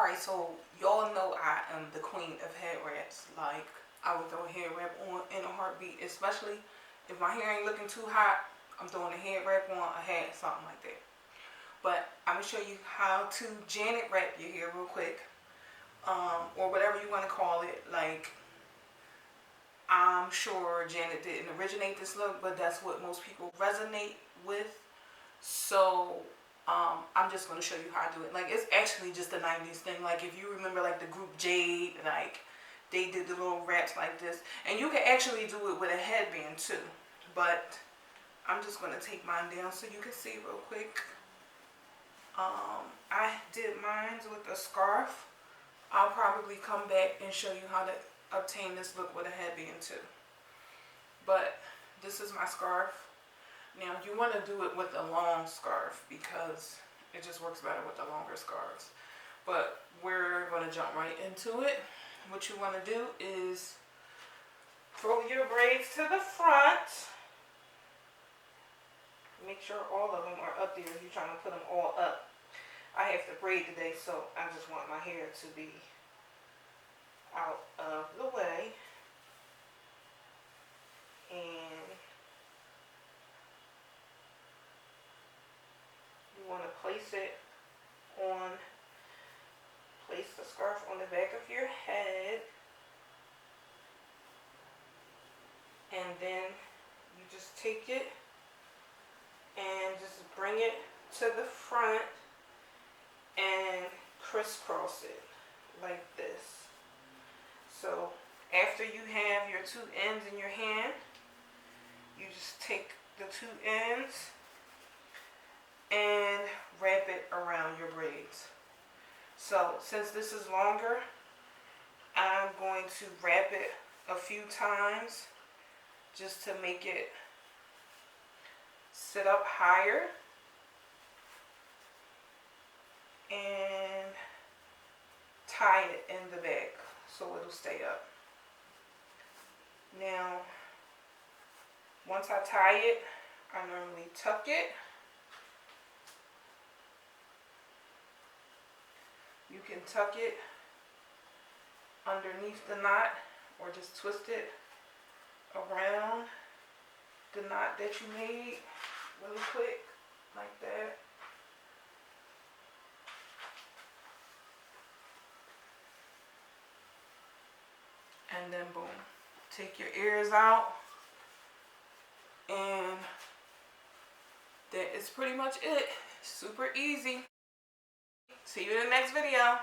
Alright, so y'all know I am the queen of head wraps. Like, I would throw a head wrap on in a heartbeat, especially if my hair ain't looking too hot. I'm throwing a head wrap on, a hat, something like that. But I'm going to show you how to Janet wrap your hair real quick. Or whatever you want to call it. Like, I'm sure Janet didn't originate this look, but that's what most people resonate with. So I'm just going to show you how I do it. Like, it's actually just a 90s thing. Like, if you remember, like, the group Jade, like, they did the little wraps like this. And you can actually do it with a headband, too. But I'm just going to take mine down so you can see real quick. I did mine with a scarf. I'll probably come back and show you how to obtain this look with a headband, too. But this is my scarf. Now, you want to do it with a long scarf because it just works better with the longer scarves. But we're going to jump right into it. What you want to do is throw your braids to the front. Make sure all of them are up there if you're trying to put them all up. I have to braid today, so I just want my hair to be out of the way. And you want to place the scarf on the back of your head. And then you just take it and just bring it to the front and crisscross it like this. So after you have your two ends in your hand, you just take the two ends and wrap it around your braids. So since this is longer, I'm going to wrap it a few times just to make it sit up higher and tie it in the back so it'll stay up. Now, once I tie it, I normally tuck it. You can tuck it underneath the knot or just twist it around the knot that you made really quick, like that. And then boom, take your ears out, and that is pretty much it. Super easy. See you in the next video.